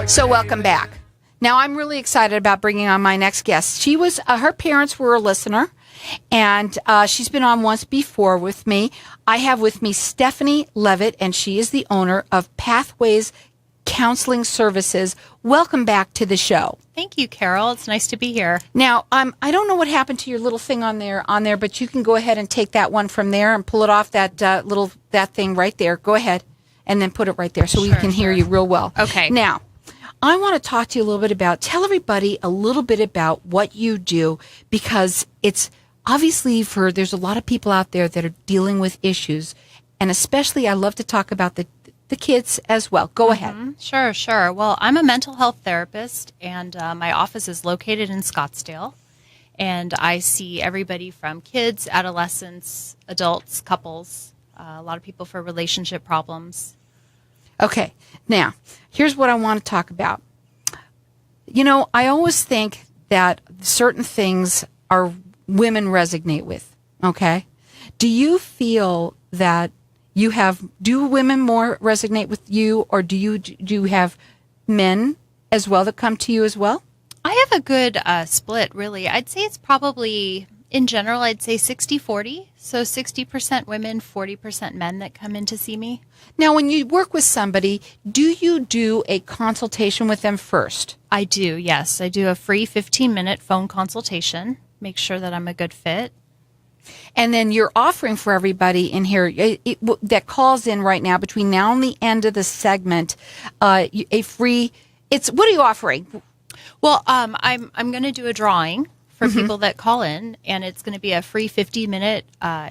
So welcome back. Now I'm really excited about bringing on my next guest. She was, her parents were a listener, and she's been on once before with me. I have with me Stephanie Levitt, and she is the owner of Pathways Counseling Services. Welcome back to the show. Thank you, Carol. It's nice to be here. Now, I don't know what happened to your little thing on there, but you can go ahead and take that one from there and pull it off that that thing right there. Go ahead and then put it right there so we can hear you real well. Okay. Now, I want to talk to you a little bit about, tell everybody a little bit about what you do, because it's obviously there's a lot of people out there that are dealing with issues, and especially I love to talk about the kids as well. Go ahead. Sure. Well, I'm a mental health therapist, and my office is located in Scottsdale, and I see everybody from kids, adolescents, adults, couples, a lot of people for relationship problems. Okay. Now, here's what I want to talk about. You know, I always think that certain things are women resonate with, okay? Do you feel that do women more resonate with you, or do you have men as well that come to you as well? I have a good split, really. I'd say it's probably, in general, I'd say 60-40. So 60% women, 40% men that come in to see me. Now, when you work with somebody, do you do a consultation with them first? I do, yes. I do a free 15-minute phone consultation, make sure that I'm a good fit. And then you're offering for everybody in here that calls in right now, between now and the end of the segment, a free, what are you offering? Well, I'm going to do a drawing for people that call in, and it's going to be a free 50-minute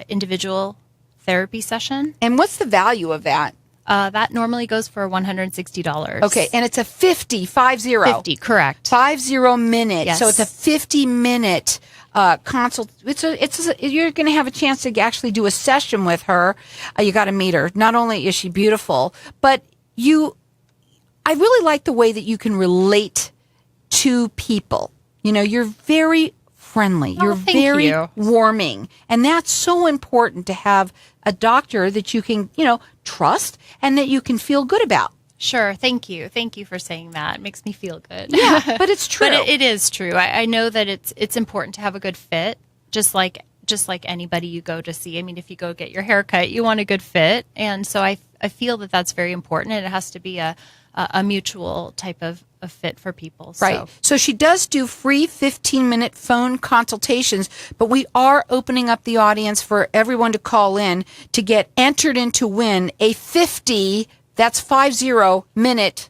individual therapy session. And what's the value of that? That normally goes for $160. Okay, and it's a 50, correct. 50 minute. Yes. So it's a 50-minute consult. You're going to have a chance to actually do a session with her. You got to meet her. Not only is she beautiful, but I really like the way that you can relate to people. You know, you're very friendly. You're very warming. And that's so important, to have a doctor that you can, trust and that you can feel good about. Sure. Thank you. Thank you for saying that. It makes me feel good. Yeah, but it's true. But it is true. I know that it's important to have a good fit, just like anybody you go to see. I mean, if you go get your hair cut, you want a good fit. And so I feel that that's very important, and it has to be a mutual type of fit for people. Right. So she does do free 15-minute phone consultations, but we are opening up the audience for everyone to call in to get entered in to win a 50-minute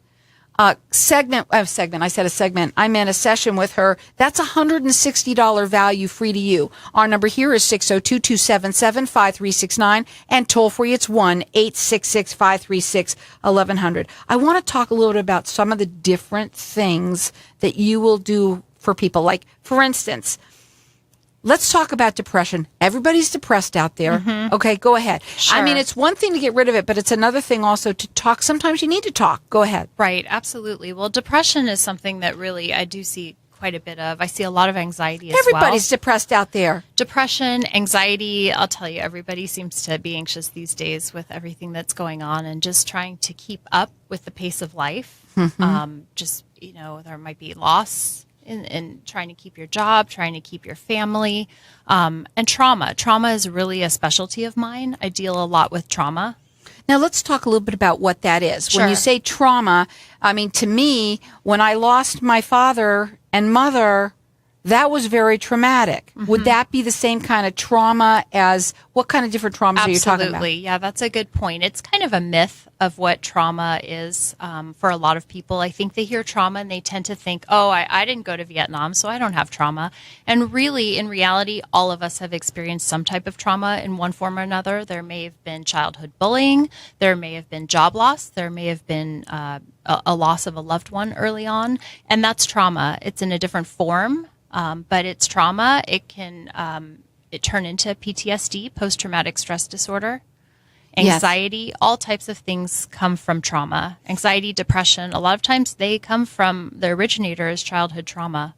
segment. I said a segment. I meant a session with her. That's $160 value, free to you. Our number here is 602-277-5369, and toll free, it's 1-866-536-1100. I want to talk a little bit about some of the different things that you will do for people. Like, for instance, let's talk about depression. Everybody's depressed out there. Okay, go ahead. Sure. I mean, it's one thing to get rid of it, but it's another thing also to talk. Sometimes you need to talk. Go ahead. Right, absolutely. Well, depression is something that really I do see quite a bit of. I see a lot of anxiety as well. Everybody's depressed out there. Depression, anxiety, I'll tell you, everybody seems to be anxious these days with everything that's going on, and just trying to keep up with the pace of life. There might be loss in trying to keep your job, trying to keep your family, and trauma. Trauma is really a specialty of mine. I deal a lot with trauma. Now, let's talk a little bit about what that is. Sure. When you say trauma, I mean, to me, when I lost my father and mother, that was very traumatic. Would that be the same kind of trauma as, what kind of different traumas are you talking about? Absolutely. Yeah, that's a good point. It's kind of a myth of what trauma is for a lot of people. I think they hear trauma and they tend to think, I didn't go to Vietnam, so I don't have trauma. And really, in reality, all of us have experienced some type of trauma in one form or another. There may have been childhood bullying. There may have been job loss. There may have been a loss of a loved one early on. And that's trauma. It's in a different form. But it's trauma. It can turn into PTSD, post-traumatic stress disorder, anxiety. All types of things come from trauma. Anxiety, depression, a lot of times they come from, the originator is childhood trauma.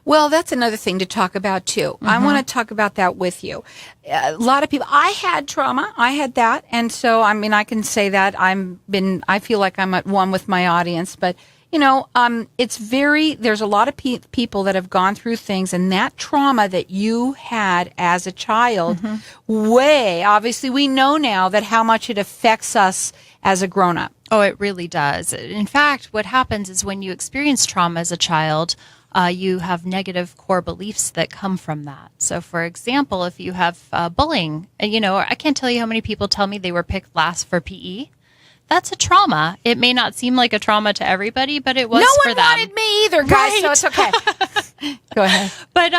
Well, that's another thing to talk about too. I want to talk about that with you. A lot of people, I had trauma. I had that. And so, I mean, I can say that I feel like I'm at one with my audience, but there's a lot of people that have gone through things, and that trauma that you had as a child, obviously we know now that how much it affects us as a grown up. Oh, it really does. In fact, what happens is when you experience trauma as a child, you have negative core beliefs that come from that. So, for example, if you have bullying, I can't tell you how many people tell me they were picked last for PE. That's a trauma. It may not seem like a trauma to everybody, but it was for them. No one wanted me either, guys, right. so it's okay. Go ahead. But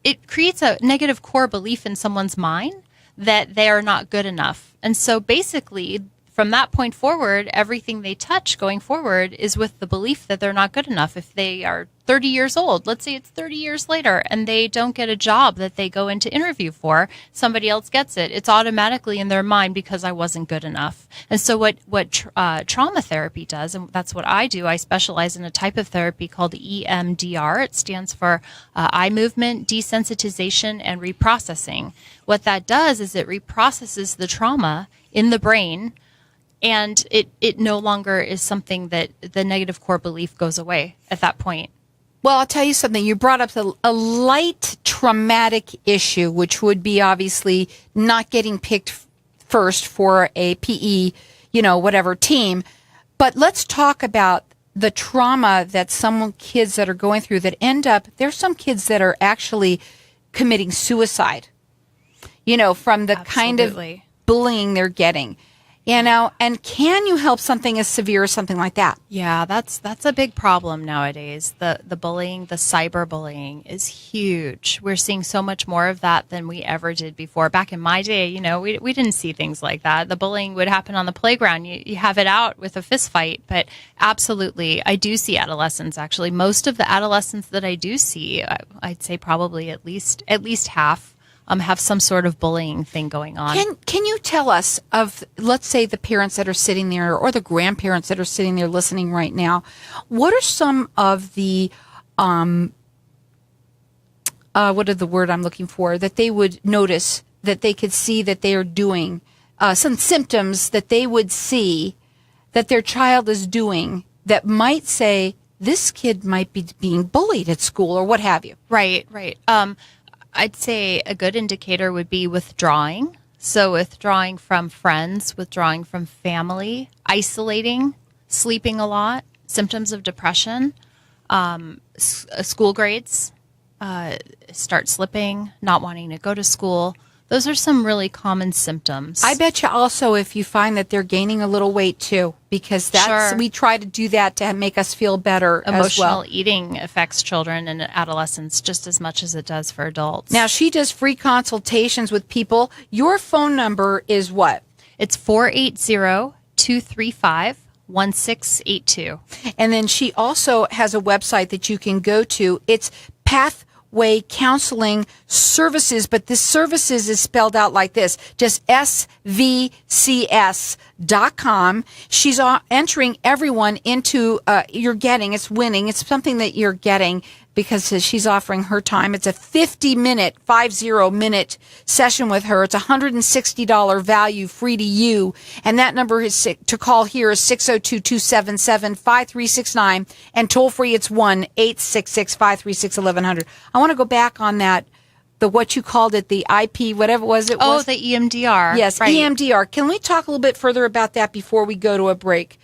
it creates a negative core belief in someone's mind that they are not good enough. And so basically, from that point forward, everything they touch going forward is with the belief that they're not good enough. If they are 30 years old, let's say it's 30 years later, and they don't get a job that they go into interview for, somebody else gets it. It's automatically in their mind because I wasn't good enough. And so what trauma therapy does, and that's what I do, I specialize in a type of therapy called EMDR. It stands for eye movement, desensitization, and reprocessing. What that does is it reprocesses the trauma in the brain, and it no longer is something that the negative core belief goes away at that point. Well, I'll tell you something. You brought up a light traumatic issue, which would be obviously not getting picked first for a PE, whatever team. But let's talk about the trauma that some kids that are going through that there's some kids that are actually committing suicide, from the kind of bullying they're getting. And can you help something as severe as something like that? Yeah, that's a big problem nowadays. The bullying, the cyberbullying is huge. We're seeing so much more of that than we ever did before. Back in my day, we didn't see things like that. The bullying would happen on the playground. You have it out with a fist fight. But absolutely, I do see adolescents, actually. Most of the adolescents that I do see, I'd say probably at least half, have some sort of bullying thing going on. Can you tell us of, let's say, the parents that are sitting there or the grandparents that are sitting there listening right now, what are some of the, what is the word I'm looking for, that they would notice, that they could see that they are doing, some symptoms that they would see that their child is doing that might say, this kid might be being bullied at school or what have you? Right. I'd say a good indicator would be withdrawing. So withdrawing from friends, withdrawing from family, isolating, sleeping a lot, symptoms of depression, school grades, start slipping, not wanting to go to school. Those are some really common symptoms. I bet you also if you find that they're gaining a little weight too, because we try to do that to make us feel better as well. Emotional eating affects children and adolescents just as much as it does for adults. Now, she does free consultations with people. Your phone number is what? It's 480-235-1682. And then she also has a website that you can go to. It's Pathway Counseling Services, but this services is spelled out like this, just svcs.com. She's entering everyone into, it's winning. It's something that you're getting because she's offering her time. It's a 50-minute session with her. It's $160 value, free to you. And that number to call here is 602-277-5369. And toll free, it's 1-866-536-1100. I want to go back on that, what you called it, the IP, whatever was it? Oh, the EMDR. Yes, right. EMDR. Can we talk a little bit further about that before we go to a break?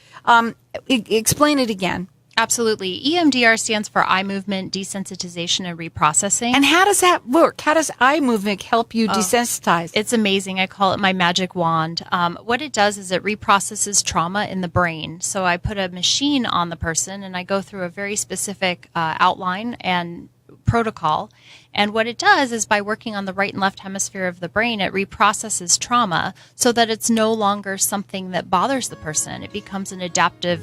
Explain it again. Absolutely. EMDR stands for eye movement, desensitization, and reprocessing. And how does that work? How does eye movement help you desensitize? It's amazing. I call it my magic wand. What it does is it reprocesses trauma in the brain. So I put a machine on the person and I go through a very specific outline and protocol, And what it does is by working on the right and left hemisphere of the brain, it reprocesses trauma so that it's no longer something that bothers the person. It becomes an adaptive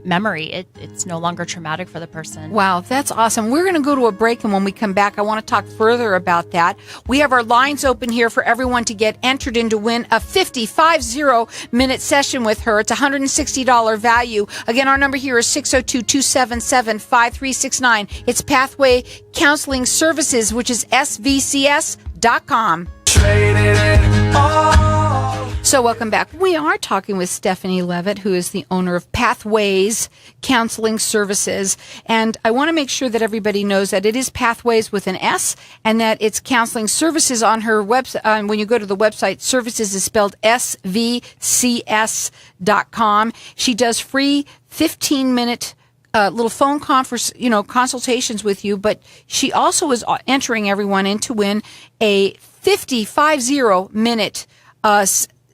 memory. It's no longer traumatic for the person. Wow, that's awesome. We're going to go to a break, and when we come back, I want to talk further about that. We have our lines open here for everyone to get entered in to win a 50-minute session with her. It's $160 value. Again, our number here is 602-277-5369. It's Pathway Counseling Services, which is svcs.com. So welcome back. We are talking with Stephanie Levitt, who is the owner of Pathways Counseling Services. And I want to make sure that everybody knows that it is Pathways with an S, and that it's counseling services on her website. When you go to the website, services is spelled svcs.com. She does free 15-minute little phone conference, consultations with you, but she also is entering everyone in to win a 50-minute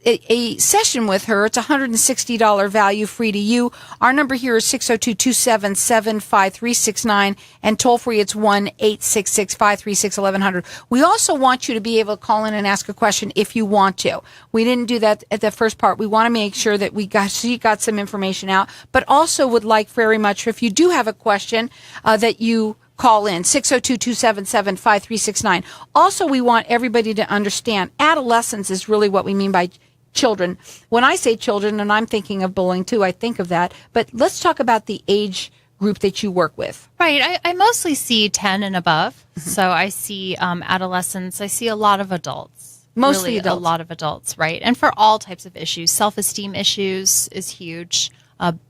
a session with her. It's $160 value, free to you. Our number here is 602-277-5369, and toll free it's 1-866-536-1100. We also want you to be able to call in and ask a question if you want to. We didn't do that at the first part. We want to make sure that she got some information out, but also would like very much, if you do have a question, that you call in 602-277-5369. Also, we want everybody to understand adolescence is really what we mean by children. When I say children, and I'm thinking of bullying too, I think of that. But let's talk about the age group that you work with. Right. I mostly see 10 and above. Mm-hmm. So I see adolescents. I see a lot of adults. Mostly really adults. A lot of adults, right? And for all types of issues. Self-esteem issues is huge.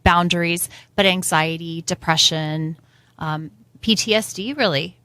Boundaries, but anxiety, depression, PTSD, really,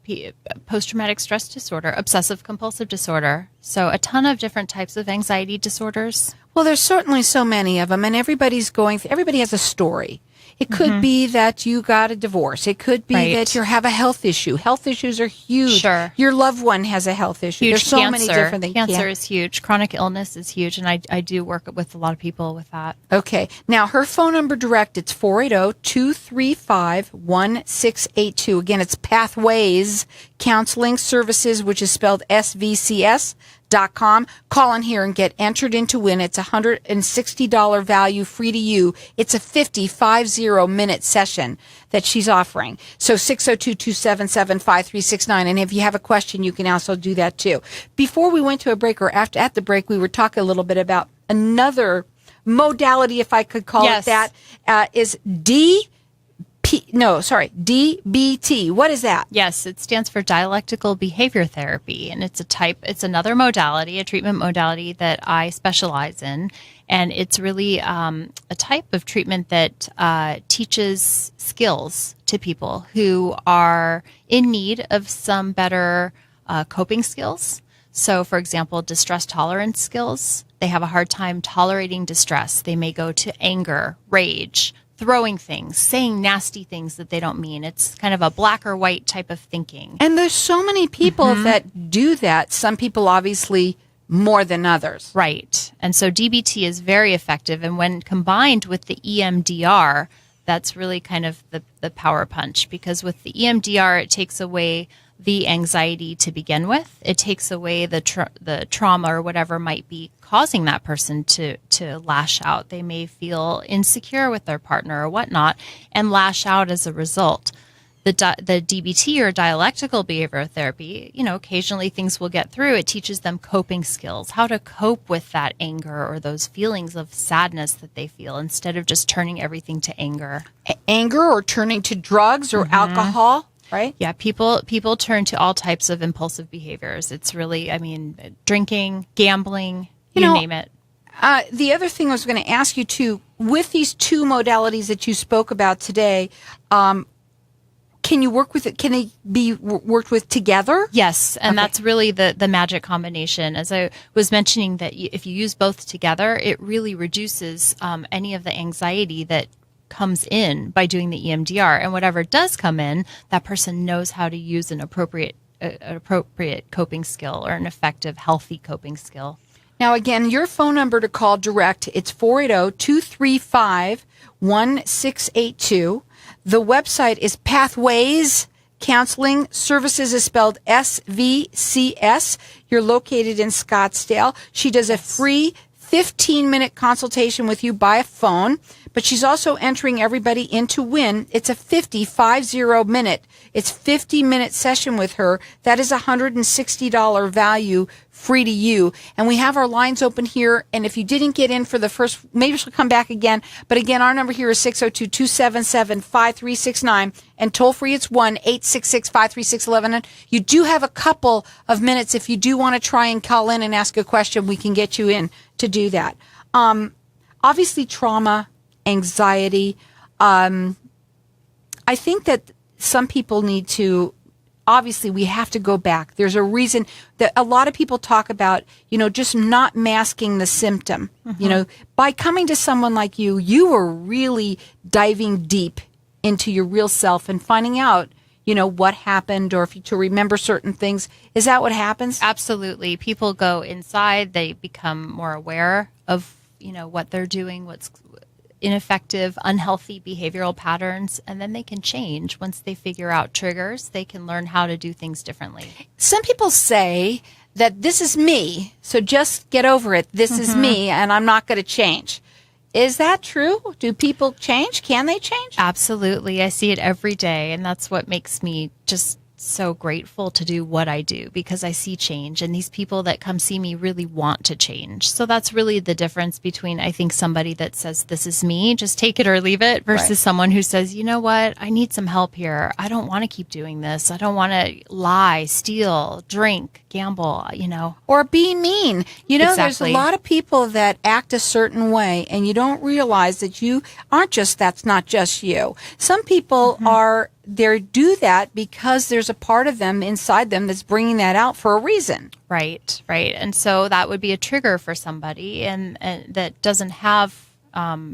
post-traumatic stress disorder, obsessive-compulsive disorder. So a ton of different types of anxiety disorders. Well, there's certainly so many of them, and everybody has a story. It could be that you got a divorce. It could be that you have a health issue. Health issues are huge. Sure. Your loved one has a health issue. Huge. There's so cancer. many different things. Cancer is huge. Chronic illness is huge, and I do work with a lot of people with that. Okay. Now, her phone number direct, it's 480-235-1682. Again, it's Pathways Counseling Services, which is spelled SVCS.com. Call in here and get entered into win. It's $160 value, free to you. It's a 50-minute session that she's offering. So 602-277-5369. And if you have a question, you can also do that too. Before we went to a break, or at the break, we were talking a little bit about another modality, if I could call it that, is DBT. What is that? Yes, it stands for dialectical behavior therapy, and it's another modality, a treatment modality that I specialize in, and it's really a type of treatment that teaches skills to people who are in need of some better coping skills. So, for example, distress tolerance skills. They have a hard time tolerating distress. They may go to anger, rage, throwing things, saying nasty things that they don't mean. It's kind of a black or white type of thinking. And there's so many people that do that. Some people obviously more than others. Right. And so DBT is very effective. And when combined with the EMDR, that's really kind of the power punch, because with the EMDR, it takes away the anxiety to begin with. It takes away the trauma or whatever might be causing that person to lash out. They may feel insecure with their partner or whatnot and lash out as a result. The DBT, or dialectical behavioral therapy, occasionally things will get through. It teaches them coping skills, how to cope with that anger or those feelings of sadness that they feel, instead of just turning everything to anger. Anger, or turning to drugs or alcohol? Right? Yeah, people turn to all types of impulsive behaviors. It's really, drinking, gambling, you name it. The other thing I was going to ask you too, with these two modalities that you spoke about today, can you work with it? Can they be worked with together? Yes, and that's really the magic combination. As I was mentioning, that if you use both together, it really reduces any of the anxiety that comes in by doing the EMDR. And whatever does come in, that person knows how to use an appropriate coping skill, or an effective, healthy coping skill. Now, again, your phone number to call direct, it's 480-235-1682. The website is Pathways Counseling Services is spelled SVCS. You're located in Scottsdale. She does a free 15-minute consultation with you by phone, but she's also entering everybody in to win. It's a 50 minute. It's 50-minute session with her. That is $160 value, free to you. And we have our lines open here. And if you didn't get in for the first, maybe she'll come back again. But again, our number here is 602-277-5369. And toll free, it's 1-866-536-1100. You do have a couple of minutes. If you do want to try and call in and ask a question, we can get you in to do that. Obviously, trauma, anxiety. I think that some people need to, obviously, we have to go back. There's a reason that a lot of people talk about, just not masking the symptom. By coming to someone like you, you were really diving deep into your real self and finding out, what happened, or if you to remember certain things. Is that what happens? Absolutely. People go inside, they become more aware of, what they're doing, what's ineffective, unhealthy behavioral patterns, and then they can change. Once they figure out triggers, they can learn how to do things differently. Some people say that this is me, so just get over it. This is me, and I'm not going to change. Is that true? Do people change? Can they change? Absolutely. I see it every day, and that's what makes me just so grateful to do what I do, because I see change, and these people that come see me really want to change. So that's really the difference between, I think, somebody that says, this is me, just take it or leave it, versus someone who says, you know what, I need some help here. I don't want to keep doing this. I don't want to lie, steal, drink, gamble, Or be mean. There's a Exactly. lot of people that act a certain way, and you don't realize that you aren't that's not just you. Some people they do that because there's a part of them inside them that's bringing that out for a reason. Right. And so that would be a trigger for somebody and that doesn't have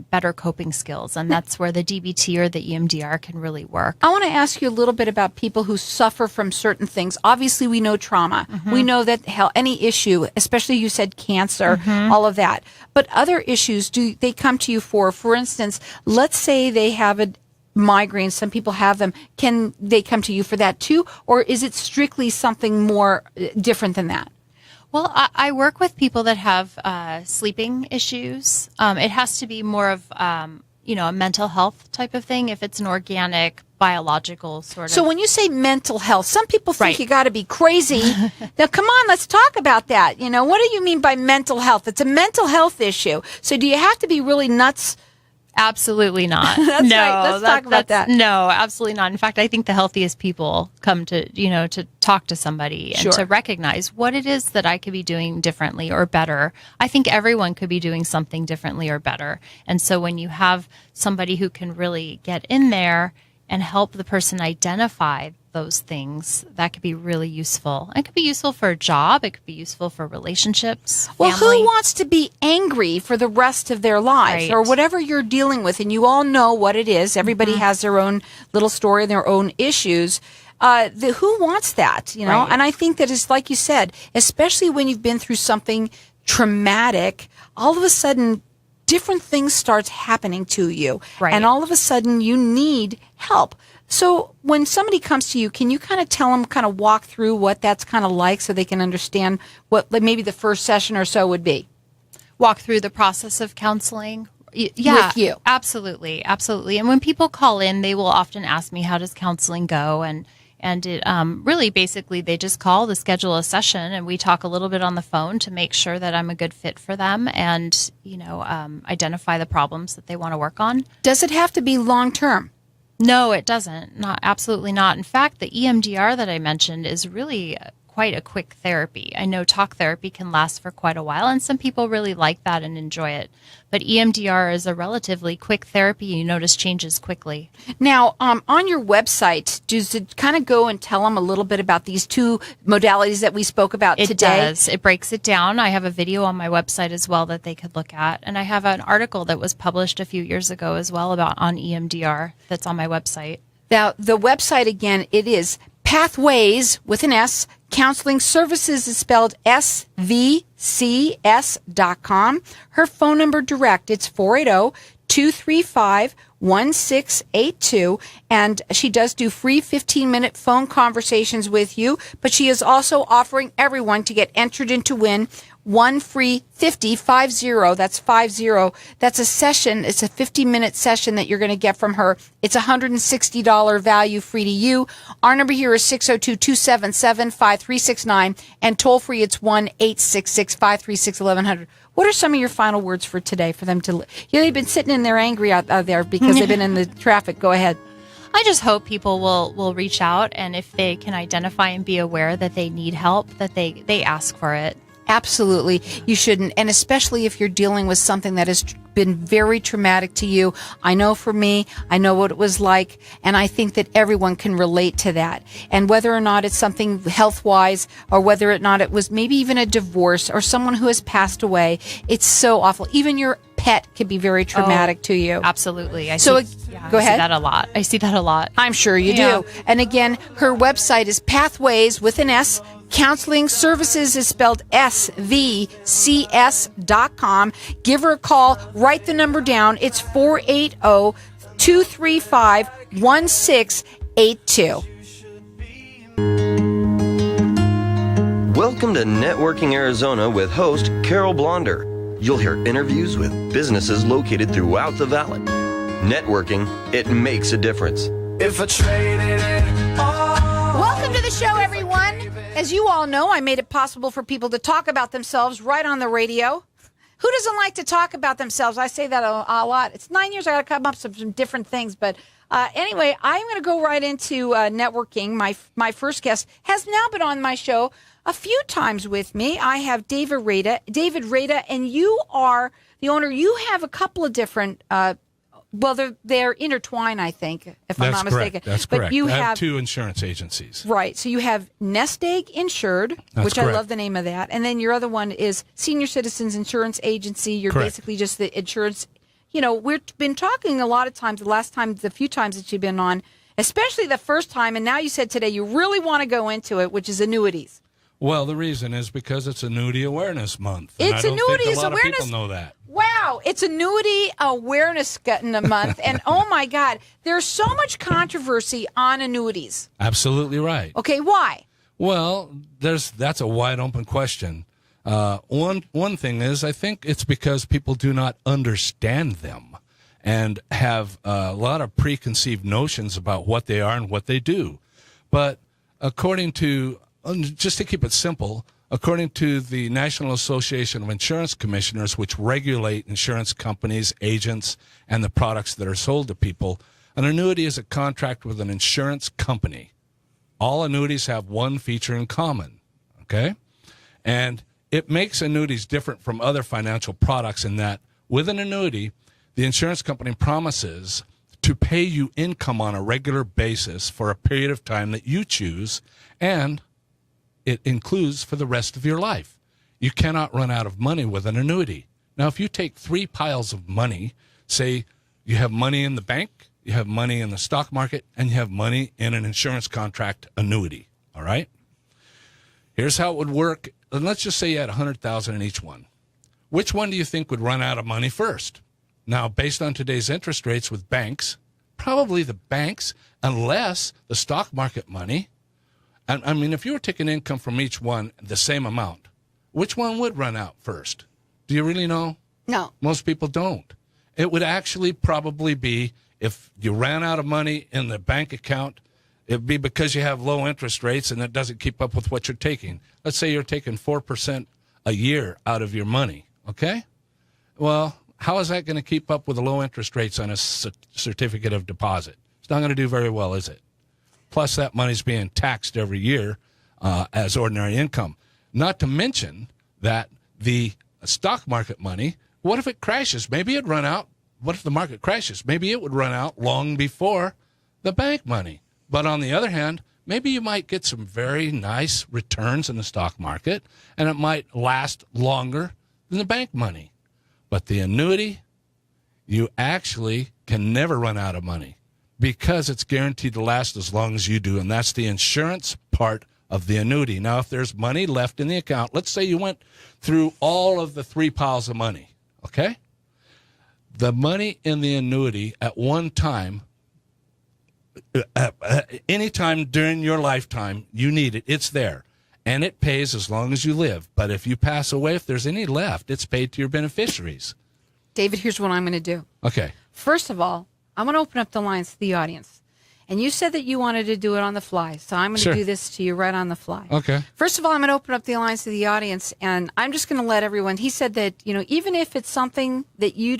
better coping skills. And that's where the DBT or the EMDR can really work. I want to ask you a little bit about people who suffer from certain things. Obviously, we know trauma. We know that any issue, especially you said cancer, all of that. But other issues, do they come to you for? For instance, let's say they have a migraines. Some people have them. Can they come to you for that too? Or is it strictly something more different than that? Well, I work with people that have sleeping issues. It has to be more of, a mental health type of thing if it's an organic, biological sort of. So when you say mental health, some people think you got to be crazy. Now, come on, let's talk about that. What do you mean by mental health? It's a mental health issue. So do you have to be really nuts? Absolutely not. That's no, right. Let's talk about that. No, absolutely not. In fact, I think the healthiest people come to, to talk to somebody and to recognize what it is that I could be doing differently or better. I think everyone could be doing something differently or better. And so when you have somebody who can really get in there and help the person identify those things, that could be really useful. It could be useful for a job. It could be useful for relationships. Well, family. who wants to be angry for the rest of their lives or whatever you're dealing with? And you all know what it is. Everybody has their own little story and their own issues. Who wants that? And I think that it's like you said, especially when you've been through something traumatic, all of a sudden different things starts happening to you. And all of a sudden you need help. So when somebody comes to you, can you kind of tell them, kind of walk through what that's kind of like so they can understand what maybe the first session or so would be? Walk through the process of counseling. Yeah, with you. Absolutely. And when people call in, they will often ask me, how does counseling go? And it really basically they just call to schedule a session, and we talk a little bit on the phone to make sure that I'm a good fit for them and, identify the problems that they want to work on. Does it have to be long term? No, it doesn't. Absolutely not. In fact, the EMDR that I mentioned is really quite a quick therapy. I know talk therapy can last for quite a while, and some people really like that and enjoy it. But EMDR is a relatively quick therapy. You notice changes quickly. Now, on your website, does it kind of go and tell them a little bit about these two modalities that we spoke about today? It does. It breaks it down. I have a video on my website as well that they could look at. And I have an article that was published a few years ago as well on EMDR that's on my website. Now, the website, again, it is Pathways with an S. Counseling Services is spelled SVCS.com. Her phone number direct, it's 480-235-1234. 1682. And she does do free 15-minute phone conversations with you, but she is also offering everyone to get entered in to win one free 50, that's 50. That's a session. It's a 50-minute session that you're going to get from her. It's $160 value free to you. Our number here is 602-277-5369, and toll free it's 1-866-536-1100. What are some of your final words for today for them to, they've been sitting in there angry out there because they've been in the traffic. Go ahead. I just hope people will reach out, and if they can identify and be aware that they need help, that they ask for it. Absolutely. You shouldn't. And especially if you're dealing with something that has been very traumatic to you. I know for me, I know what it was like. And I think that everyone can relate to that. And whether or not it's something health-wise, or whether or not it was maybe even a divorce or someone who has passed away, it's so awful. Even your pet can be very traumatic to you. Absolutely. Go ahead. I see that a lot. I see that a lot. I'm sure you do. And again, her website is Pathways with an S. Counseling Services is spelled SVCS.com. Give her a call. Write the number down. It's 480-235-1682. Welcome to Networking Arizona with host Carol Blonder. You'll hear interviews with businesses located throughout the valley. Networking, it makes a difference. If I traded it all. Welcome to the show, everyone. As you all know, I made it possible for people to talk about themselves right on the radio. Who doesn't like to talk about themselves? I say that a lot. It's 9 years. I got to come up with some different things. But anyway, I'm going to go right into networking. My first guest has now been on my show a few times with me. I have David Rada, and you are the owner. You have a couple of different they're intertwined, I think, if I'm not mistaken. That's but correct. You I have two insurance agencies. Right. So you have Nest Egg Insured, which correct. I love the name of that. And then your other one is Senior Citizens Insurance Agency. You're Correct. basically just the insurance. You know, we've been talking a lot of times, the few times that you've been on, especially the first time, and now you said today you really want to go into it, which is annuities. Well, the reason is because it's Annuity Awareness Month. It's I don't Annuities think a lot Awareness. of people know that. Wow, it's Annuity Awareness Month, and oh my God, there's so much controversy on annuities. Absolutely right. Okay, why? Well, that's a wide open question. One thing is, I think it's because people do not understand them and have a lot of preconceived notions about what they are and what they do. But according to, just to keep it simple, according to the National Association of Insurance Commissioners, which regulate insurance companies, agents, and the products that are sold to people, an annuity is a contract with an insurance company. All annuities have one feature in common, okay? And it makes annuities different from other financial products in that with an annuity, the insurance company promises to pay you income on a regular basis for a period of time that you choose, and it includes for the rest of your life. You cannot run out of money with an annuity. Now, if you take three piles of money, say you have money in the bank, you have money in the stock market, and you have money in an insurance contract annuity, all right? Here's how it would work. And let's just say you had $100,000 in each one. Which one do you think would run out of money first? Now, based on today's interest rates with banks, probably the banks, unless the stock market money. And I mean, if you were taking income from each one, the same amount, which one would run out first? Do you really know? No. Most people don't. It would actually probably be, if you ran out of money in the bank account, it'd be because you have low interest rates and it doesn't keep up with what you're taking. Let's say you're taking 4% a year out of your money, okay? Well, how is that going to keep up with the low interest rates on a certificate of deposit? It's not going to do very well, is it? Plus, that money's being taxed every year as ordinary income. Not to mention that the stock market money, what if it crashes? Maybe it'd run out. What if the market crashes? Maybe it would run out long before the bank money. But on the other hand, maybe you might get some very nice returns in the stock market, and it might last longer than the bank money. But the annuity, you actually can never run out of money because it's guaranteed to last as long as you do, and that's the insurance part of the annuity. Now, if there's money left in the account, let's say you went through all of the three piles of money, okay? the money in the annuity at one time, any time during your lifetime, you need it. It's there. And it pays as long as you live. But if you pass away, if there's any left, it's paid to your beneficiaries. David, here's what I'm going to do. Okay. First of all, I'm going to open up the lines to the audience. And you said that you wanted to do it on the fly, so I'm going to do this to you right on the fly. Okay. First of all, I'm going to open up the lines to the audience, and I'm just going to let everyone. He said that even if it's something that you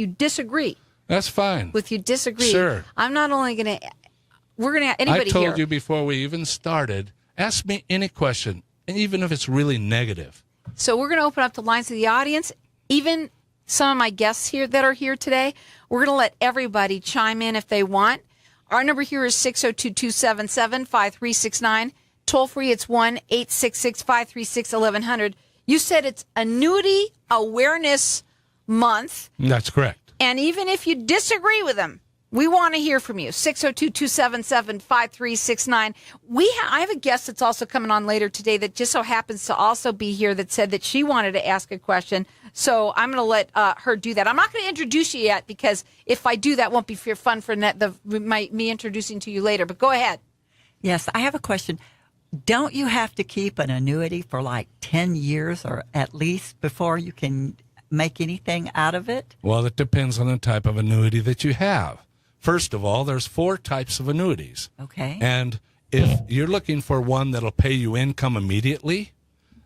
disagree, that's fine. With you disagree, sure. I'm not only going to. We're going to anybody I told here. you before we even started. Ask me any question, and even if it's really negative. So we're going to open up the lines to the audience. Even some of my guests here that are here today, we're going to let everybody chime in if they want. Our number here is 602-277-5369. Toll free, it's 1-866-536-1100. You said it's Annuity Awareness Month. That's correct. And even if you disagree with them, we want to hear from you. 602-277-5369. I have a guest that's also coming on later today that just so happens to also be here that said that she wanted to ask a question. So I'm going to let her do that. I'm not going to introduce you yet because if I do, that won't be fun for me introducing to you later. But go ahead. Yes, I have a question. Don't you have to keep an annuity for like 10 years or at least before you can make anything out of it? Well, it depends on the type of annuity that you have. First of all, there's 4 types of annuities. Okay. And if you're looking for one that'll pay you income immediately,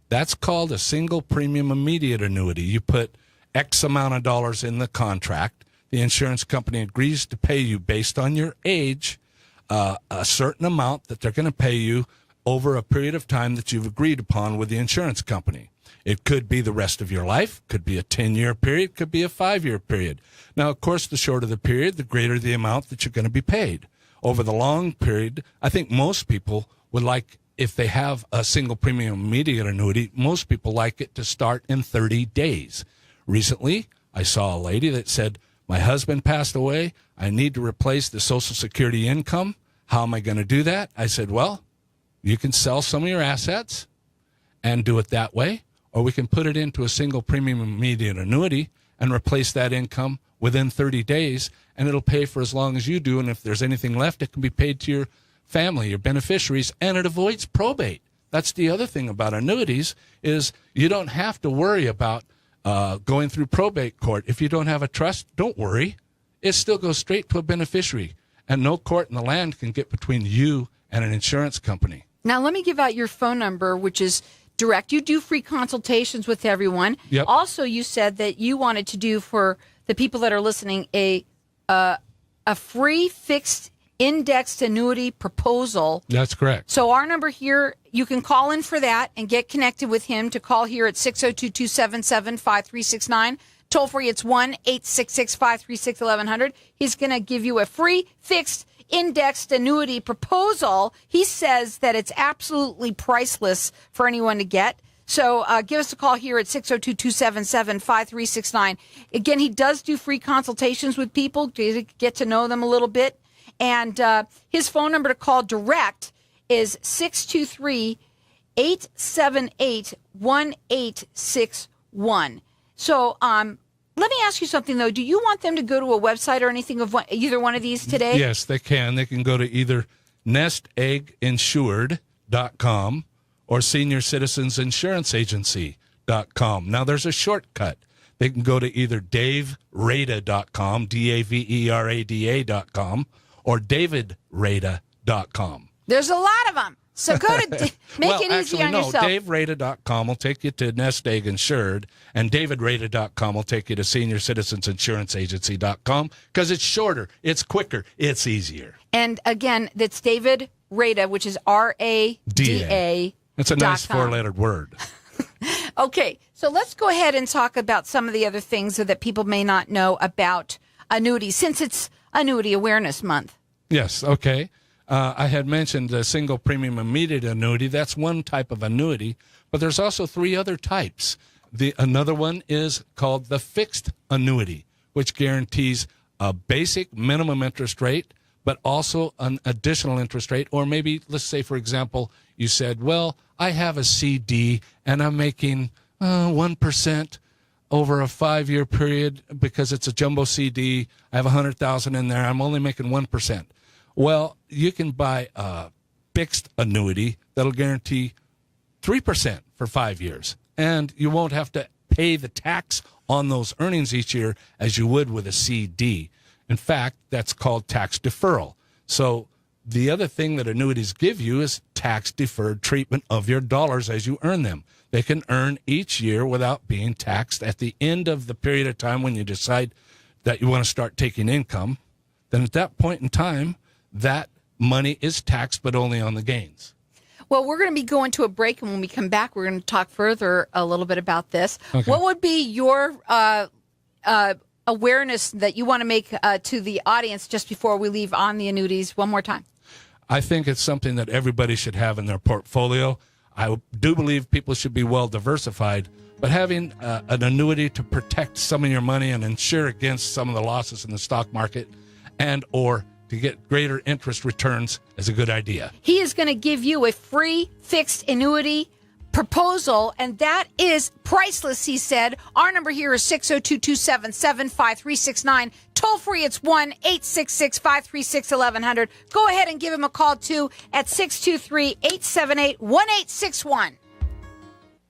that's called a single premium immediate annuity. You put X amount of dollars in the contract. The insurance company agrees to pay you based on your age, a certain amount that they're going to pay you over a period of time that you've agreed upon with the insurance company. It could be the rest of your life, could be a 10-year period, could be a 5-year period. Now, of course, the shorter the period, the greater the amount that you're going to be paid. Over the long period, I think most people would like, if they have a single premium immediate annuity, most people like it to start in 30 days. Recently, I saw a lady that said, my husband passed away. I need to replace the Social Security income. How am I going to do that? I said, well, you can sell some of your assets and do it that way. Or we can put it into a single premium immediate annuity and replace that income within 30 days, and it'll pay for as long as you do. And if there's anything left, it can be paid to your family, your beneficiaries, and it avoids probate. That's the other thing about annuities is you don't have to worry about going through probate court. If you don't have a trust, don't worry. It still goes straight to a beneficiary, and no court in the land can get between you and an insurance company. Now, let me give out your phone number, which is direct. You do free consultations with everyone. Yep. Also, you said that you wanted to do for the people that are listening a free fixed indexed annuity proposal. That's correct. So our number here, you can call in for that and get connected with him to call here at 602-277-5369. Toll free, it's 1-866-536-1100. He's going to give you a free fixed indexed annuity proposal. He says that it's absolutely priceless for anyone to get. So give us a call here at 602-277-5369. Again, he does do free consultations with people to get to know them a little bit. And his phone number to call direct is 623-878-1861. So let me ask you something, though. Do you want them to go to a website or anything of either one of these today? Yes, they can. They can go to either nestegginsured.com or seniorcitizensinsuranceagency.com. Now, there's a shortcut. They can go to either daverada.com, daverada.com, or davidrada.com. There's a lot of them. So go to make it easy on yourself. DaveRada.com will take you to Nest Egg Insured, and DavidRada.com will take you to SeniorCitizensinsuranceAgency.com because it's shorter, it's quicker, it's easier. And again, that's David Rada, which is RADA. It's a nice 4-lettered word. Okay, so let's go ahead and talk about some of the other things that people may not know about annuities, since it's Annuity Awareness Month. Yes, okay. I had mentioned the single premium immediate annuity. That's one type of annuity, but there's also 3 other types. Another one is called the fixed annuity, which guarantees a basic minimum interest rate, but also an additional interest rate. Or maybe, let's say, for example, you said, well, I have a CD and I'm making 1% over a 5-year period because it's a jumbo CD. I have 100,000 in there. I'm only making 1%. Well, you can buy a fixed annuity that'll guarantee 3% for 5 years, and you won't have to pay the tax on those earnings each year as you would with a CD. In fact, that's called tax deferral. So the other thing that annuities give you is tax deferred treatment of your dollars as you earn them. They can earn each year without being taxed. At the end of the period of time when you decide that you want to start taking income, then at that point in time, that money is taxed, but only on the gains. Well, we're going to be going to a break, and when we come back, we're going to talk further a little bit about this. Okay. What would be your awareness that you want to make to the audience just before we leave on the annuities one more time? I think it's something that everybody should have in their portfolio. I do believe people should be well diversified, but having an annuity to protect some of your money and insure against some of the losses in the stock market and or to get greater interest returns is a good idea. He is going to give you a free fixed annuity proposal, and that is priceless, he said. Our number here is 602-277-5369. Toll free, it's 1-866-536-1100. Go ahead and give him a call, too, at 623-878-1861.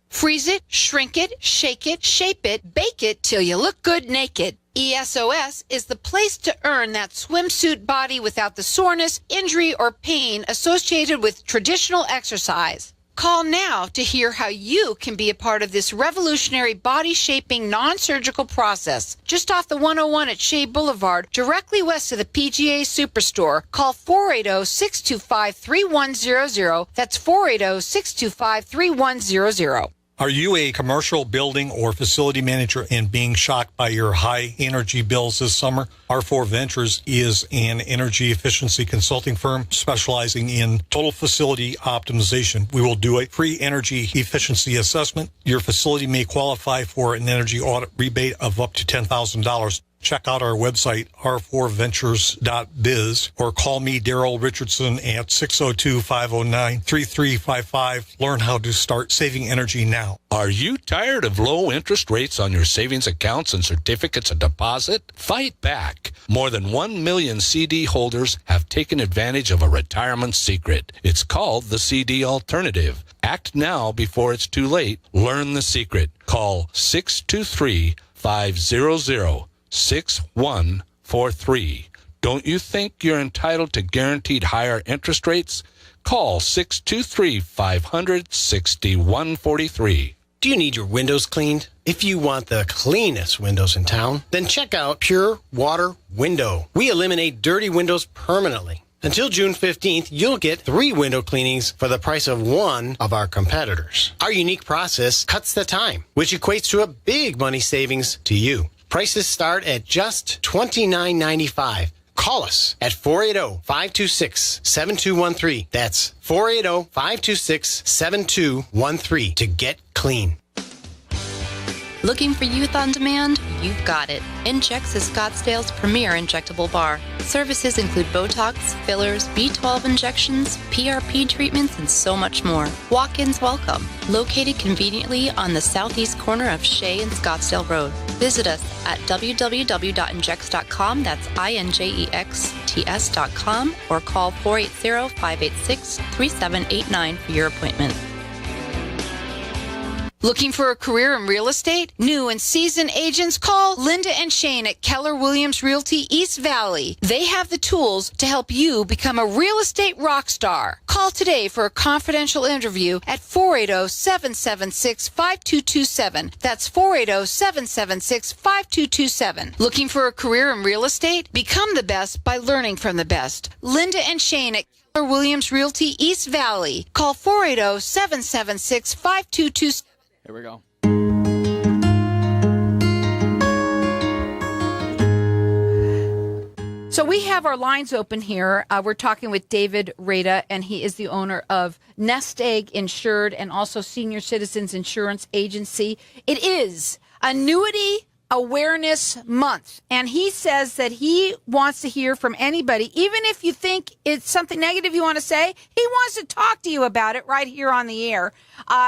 Freeze it, shrink it, shake it, shape it, bake it till you look good naked. ESOS is the place to earn that swimsuit body without the soreness, injury, or pain associated with traditional exercise. Call now to hear how you can be a part of this revolutionary body-shaping non-surgical process. Just off the 101 at Shea Boulevard, directly west of the PGA Superstore. Call 480-625-3100. That's 480-625-3100. Are you a commercial building or facility manager and being shocked by your high energy bills this summer? R4 Ventures is an energy efficiency consulting firm specializing in total facility optimization. We will do a free energy efficiency assessment. Your facility may qualify for an energy audit rebate of up to $10,000. Check out our website, r4ventures.biz, or call me, Daryl Richardson, at 602-509-3355. Learn how to start saving energy now. Are you tired of low interest rates on your savings accounts and certificates of deposit? Fight back. More than 1 million CD holders have taken advantage of a retirement secret. It's called the CD Alternative. Act now before it's too late. Learn the secret. Call 623-500-6143. Don't you think you're entitled to guaranteed higher interest rates? Call 623-500-6143. Do you need your windows cleaned? If you want the cleanest windows in town, then check out Pure Water Window. We eliminate dirty windows permanently. Until June 15th, you'll get 3 window cleanings for the price of one of our competitors. Our unique process cuts the time, which equates to a big money savings to you. Prices start at just $29.95. Call us at 480-526-7213. That's 480-526-7213 to get clean. Looking for youth on demand? You've got it. Injects is Scottsdale's premier injectable bar. Services include Botox, fillers, B12 injections, PRP treatments, and so much more. Walk-ins welcome. Located conveniently on the southeast corner of Shea and Scottsdale Road. Visit us at www.injects.com, that's INJEXTS.com, or call 480-586-3789 for your appointment. Looking for a career in real estate? New and seasoned agents, call Linda and Shane at Keller Williams Realty East Valley. They have the tools to help you become a real estate rock star. Call today for a confidential interview at 480-776-5227. That's 480-776-5227. Looking for a career in real estate? Become the best by learning from the best. Linda and Shane at Keller Williams Realty East Valley. Call 480-776-5227. Here we go. So we have our lines open here. We're talking with David Rada, and he is the owner of Nest Egg Insured and also Senior Citizens Insurance Agency. It is annuity Awareness Month. And he says that he wants to hear from anybody, even if you think it's something negative you want to say, he wants to talk to you about it right here on the air.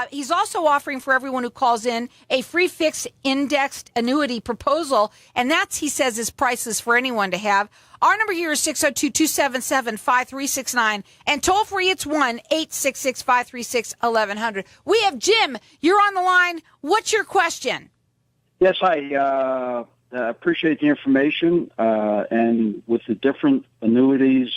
He's also offering for everyone who calls in a free fixed indexed annuity proposal. And that's, he says, is priceless for anyone to have. Our number here is 602-277-5369. And toll free, it's 1-866-536-1100. We have Jim. You're on the line. What's your question? Yes, I appreciate the information. And with the different annuities,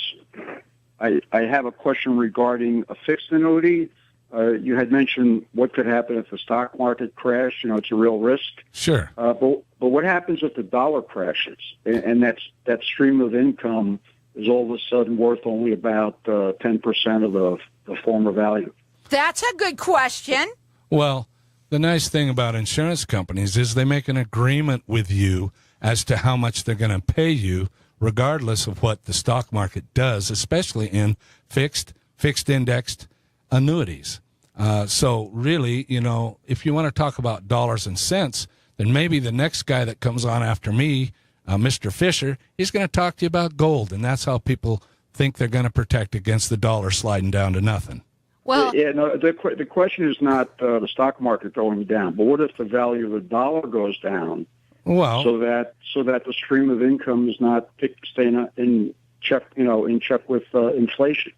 I have a question regarding a fixed annuity. You had mentioned what could happen if the stock market crashed. It's a real risk. Sure. But what happens if the dollar crashes and that stream of income is all of a sudden worth only about 10% of the former value? That's a good question. Well, the nice thing about insurance companies is they make an agreement with you as to how much they're going to pay you, regardless of what the stock market does, especially in fixed indexed annuities. So really, if you want to talk about dollars and cents, then maybe the next guy that comes on after me, Mr. Fisher, he's going to talk to you about gold, and that's how people think they're going to protect against the dollar sliding down to nothing. Well, yeah, no. The question is not the stock market going down, but what if the value of the dollar goes down? Well, so that the stream of income is not staying in check, in check with inflation.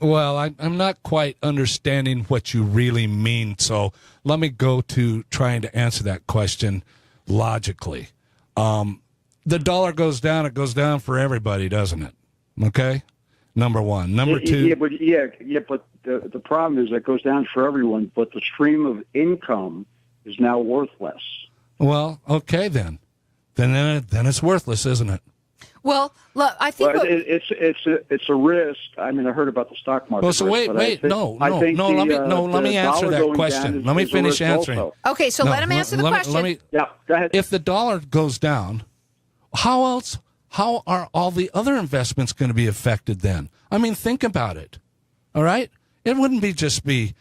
Well, I'm not quite understanding what you really mean. So let me go to trying to answer that question logically. The dollar goes down; it goes down for everybody, doesn't it? Okay. Number one. Number two. But the problem is that it goes down for everyone, but the stream of income is now worth less. Well, okay then it's worthless, isn't it? Well, look, I think it's a risk. I mean, I heard about the stock market. Well, so wait, let me answer that question. Let me finish answering. Also. Okay, so let him answer the question. Yeah, go ahead. If the dollar goes down, how are all the other investments going to be affected then? I mean, think about it. All right? It wouldn't just be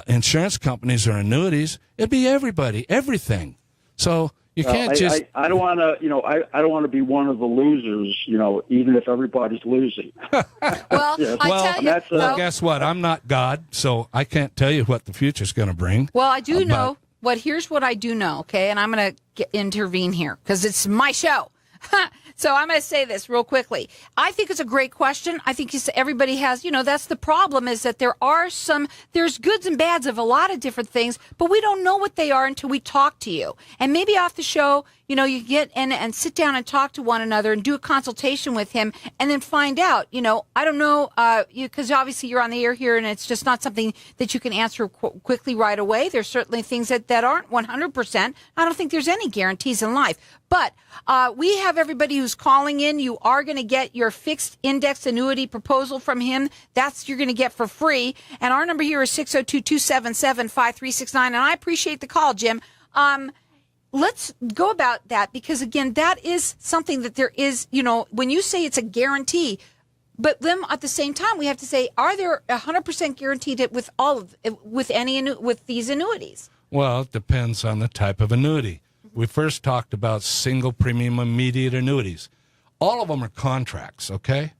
insurance companies or annuities. It'd be everybody, everything. So you can't just. I don't want to. I don't want to be one of the losers. Even if everybody's losing. Well, tell you, guess what? I'm not God, so I can't tell you what the future's going to bring. Well, I do know. Here's what I do know. Okay, and I'm going to intervene here because it's my show. So I'm going to say this real quickly. I think it's a great question. I think everybody has, that's the problem is that there's goods and bads of a lot of different things, but we don't know what they are until we talk to you. And maybe off the show, you get in and sit down and talk to one another and do a consultation with him and then find out, I don't know, because obviously you're on the air here and it's just not something that you can answer quickly right away. There's certainly things that aren't 100%. I don't think there's any guarantees in life. But we have everybody who's calling in. You are going to get your fixed index annuity proposal from him. You're going to get for free. And our number here is 602-277-5369. And I appreciate the call, Jim. Let's go about that because, again, that is something that there is, when you say it's a guarantee, but then at the same time, we have to say, are there 100% guaranteed with with these annuities? Well, it depends on the type of annuity. We first talked about single premium immediate annuities. All of them are contracts, okay?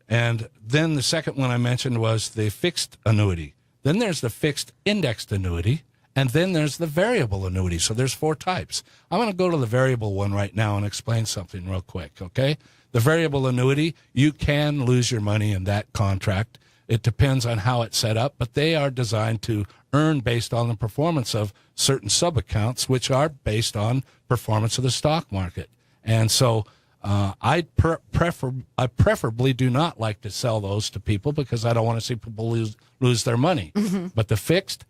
And then the second one I mentioned was the fixed annuity. Then there's the fixed indexed annuity, and then there's the variable annuity. So there's 4 types. I'm going to go to the variable one right now and explain something real quick, okay? The variable annuity, you can lose your money in that contract. It depends on how it's set up, but they are designed to earn based on the performance of certain sub-accounts, which are based on performance of the stock market. And so I preferably do not like to sell those to people because I don't want to see people lose their money. Mm-hmm. But the fixed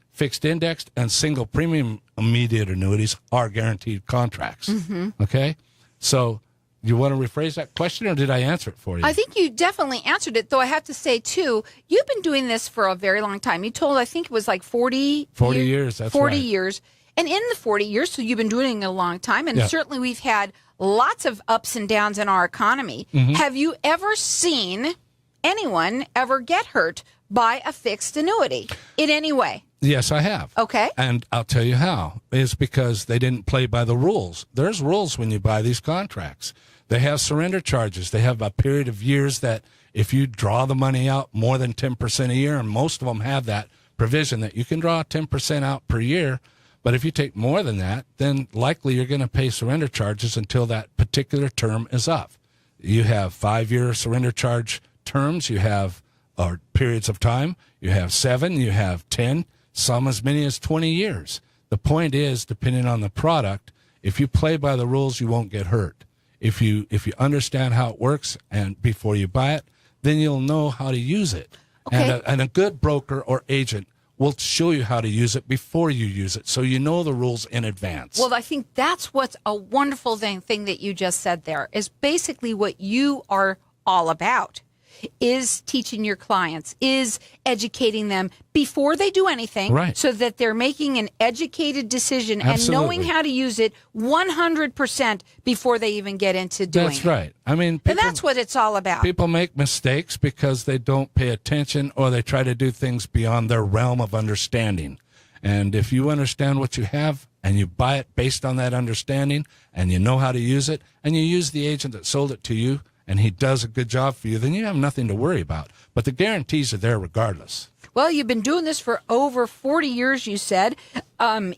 indexed, and single premium immediate annuities are guaranteed contracts. Mm-hmm. Okay? So you want to rephrase that question, or did I answer it for you? I think you definitely answered it, though I have to say, too, you've been doing this for a very long time. You told, I think it was like 40 years. That's 40 right. years. And in the 40 years, so you've been doing it a long time, and certainly we've had lots of ups and downs in our economy. Mm-hmm. Have you ever seen anyone ever get hurt by a fixed annuity in any way? Yes, I have. Okay. And I'll tell you how. It's because they didn't play by the rules. There's rules when you buy these contracts. They have surrender charges. They have a period of years that if you draw the money out more than 10% a year, and most of them have that provision that you can draw 10% out per year, but if you take more than that, then likely you're going to pay surrender charges until that particular term is up. You have 5-year surrender charge terms. You have or periods of time. You have 7, you have 10, some as many as 20 years. The point is, depending on the product, if you play by the rules, you won't get hurt. If you understand how it works and before you buy it, then you'll know how to use it. Okay. And a good broker or agent will show you how to use it before you use it, so you know the rules in advance. Well, I think that's what's a wonderful thing that you just said there is basically what you are all about. Is teaching your clients, is educating them before they do anything, right, so that they're making an educated decision. Absolutely. And knowing how to use it 100% before they even get into doing That's it. right. I mean, And that's what it's all about. People make mistakes because they don't pay attention or they try to do things beyond their realm of understanding. And if you understand what you have and you buy it based on that understanding and you know how to use it and you use the agent that sold it to you, and he does a good job for you, then you have nothing to worry about. But the guarantees are there regardless. Well, you've been doing this for over 40 years, you said.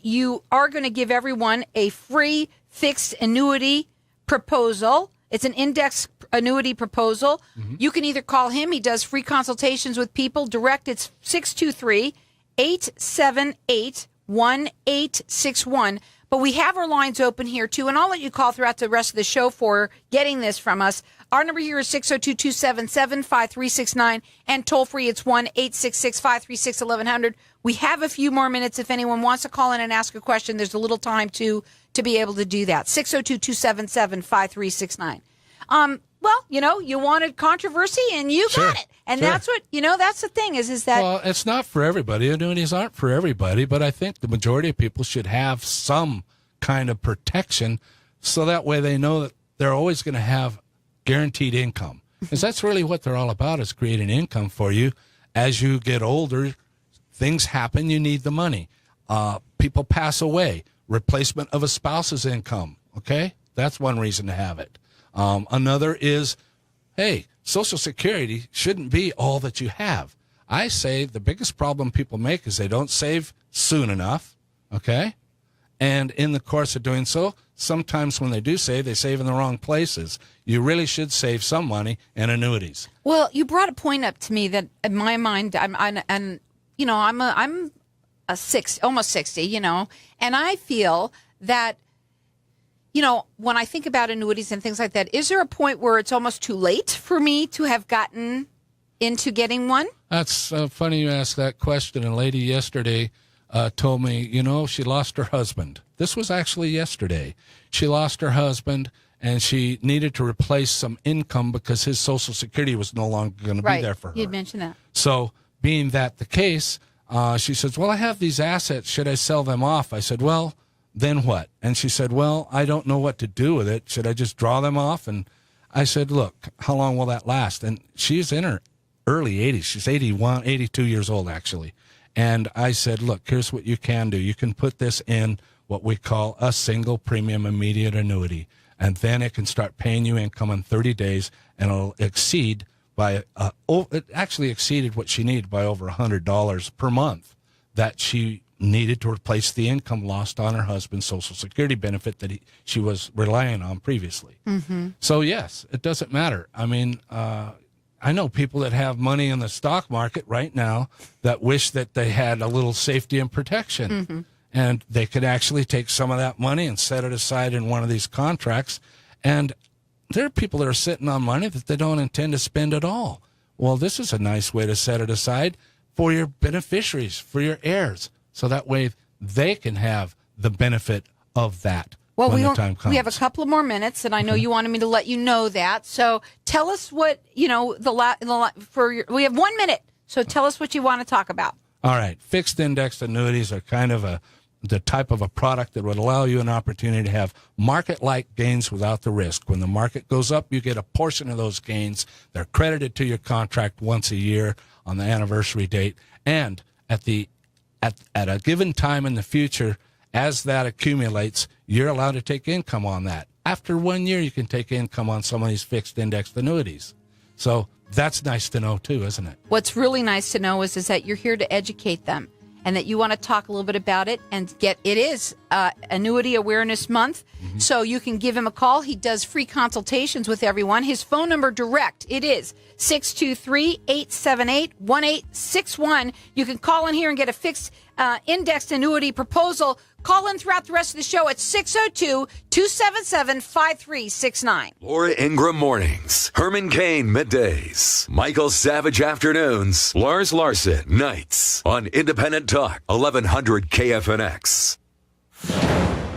You are going to give everyone a free fixed annuity proposal. It's an index annuity proposal. Mm-hmm. You can either call him. He does free consultations with people. Direct, it's 623-878-1861. But we have our lines open here, too, and I'll let you call throughout the rest of the show for getting this from us. Our number here is 602-277-5369, and toll-free, it's 1-866-536-1100. We have a few more minutes if anyone wants to call in and ask a question. There's a little time to be able to do that. 602-277-5369. Well, you wanted controversy, and you got it. And that's what, that's the thing is that... Well, it's not for everybody. Annuities aren't for everybody, but I think the majority of people should have some kind of protection so that way they know that they're always going to have guaranteed income. Because that's really what they're all about, is creating income for you. As you get older, things happen, you need the money. People pass away, replacement of a spouse's income, okay? That's one reason to have it. Another is, hey, Social Security shouldn't be all that you have. I say the biggest problem people make is they don't save soon enough, okay? And in the course of doing so, sometimes when they do save, they save in the wrong places. You really should save some money in annuities. Well, you brought a point up to me that in my mind, I'm almost 60, and I feel that, when I think about annuities and things like that, is there a point where it's almost too late for me to have gotten into getting one? That's funny you asked that question. A lady yesterday told me, she lost her husband. This was actually yesterday. She lost her husband, and she needed to replace some income because his Social Security was no longer going to be there for her. You'd mentioned that. So being that the case, she says, well, I have these assets. Should I sell them off? I said, well, then what? And she said, well, I don't know what to do with it. Should I just draw them off? And I said, look, how long will that last? And she's in her early 80s. She's 82 years old, actually. And I said, look, here's what you can do. You can put this in what we call a single premium immediate annuity. And then it can start paying you income in 30 days, and it'll exceed by, it actually exceeded what she needed by over $100 per month that she needed to replace the income lost on her husband's Social Security benefit that she was relying on previously. Mm-hmm. So, yes, it doesn't matter. I mean, I know people that have money in the stock market right now that wish that they had a little safety and protection. Mm-hmm. And they could actually take some of that money and set it aside in one of these contracts. And there are people that are sitting on money that they don't intend to spend at all. Well, this is a nice way to set it aside for your beneficiaries, for your heirs. So that way they can have the benefit of that when the time comes. We have a couple of more minutes, and I know you wanted me to let you know that. So tell us what, we have 1 minute. So tell us what you want to talk about. All right. Fixed indexed annuities are kind of the type of a product that would allow you an opportunity to have market-like gains without the risk. When the market goes up, you get a portion of those gains. They're credited to your contract once a year on the anniversary date. And at the at a given time in the future, as that accumulates, you're allowed to take income on that. After 1 year, you can take income on some of these fixed indexed annuities. So that's nice to know too, isn't it? What's really nice to know is that you're here to educate them, and that you want to talk a little bit about it and it is Annuity Awareness Month. Mm-hmm. So you can give him a call. He does free consultations with everyone. His phone number direct, it is 623-878-1861. You can call in here and get a fixed indexed annuity proposal. Call in throughout the rest of the show at 602-277-5369. Laura Ingram mornings, Herman Cain middays, Michael Savage afternoons, Lars Larson nights on Independent Talk, 1100 KFNX.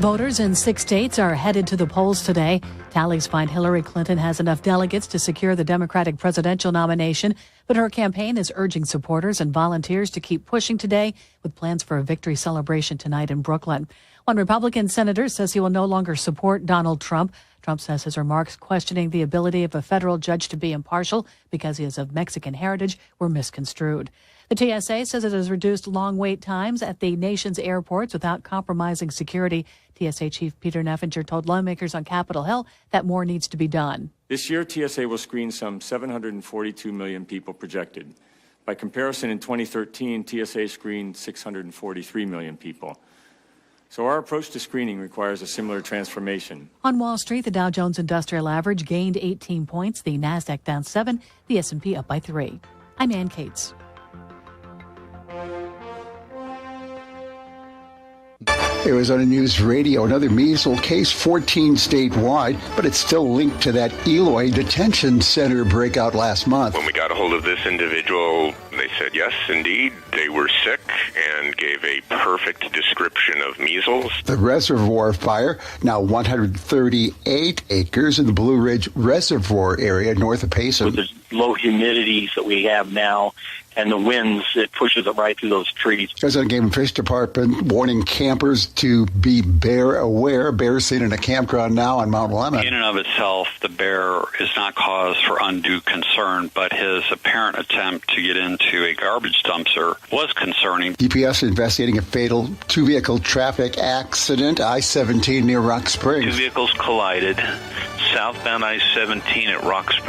Voters in 6 states are headed to the polls today. Tallies find Hillary Clinton has enough delegates to secure the Democratic presidential nomination, but her campaign is urging supporters and volunteers to keep pushing today with plans for a victory celebration tonight in Brooklyn. One Republican senator says he will no longer support Donald Trump. Trump says his remarks questioning the ability of a federal judge to be impartial because he is of Mexican heritage were misconstrued. The TSA says it has reduced long wait times at the nation's airports without compromising security. TSA Chief Peter Neffinger told lawmakers on Capitol Hill that more needs to be done. This year, TSA will screen some 742 million people projected. By comparison, in 2013, TSA screened 643 million people. So our approach to screening requires a similar transformation. On Wall Street, the Dow Jones Industrial Average gained 18 points, the Nasdaq down 7, the S&P up by 3. I'm Ann Cates. Arizona News Radio, another measles case, 14 statewide, but it's still linked to that Eloy Detention Center breakout last month. When we got a hold of this individual, they said, yes, indeed, they were sick and gave a perfect description of measles. The reservoir fire, now 138 acres in the Blue Ridge Reservoir area north of Payson. With the low humidities that we have now, and the winds, it pushes it right through those trees. Arizona Game and Fish Department warning campers to be bear aware. Bear seen in a campground now on Mount Lemmon. In and of itself, the bear is not cause for undue concern, but his apparent attempt to get into a garbage dumpster was concerning. DPS investigating a fatal two-vehicle traffic accident, I-17 near Rock Springs. Two vehicles collided southbound I-17 at Rock Springs.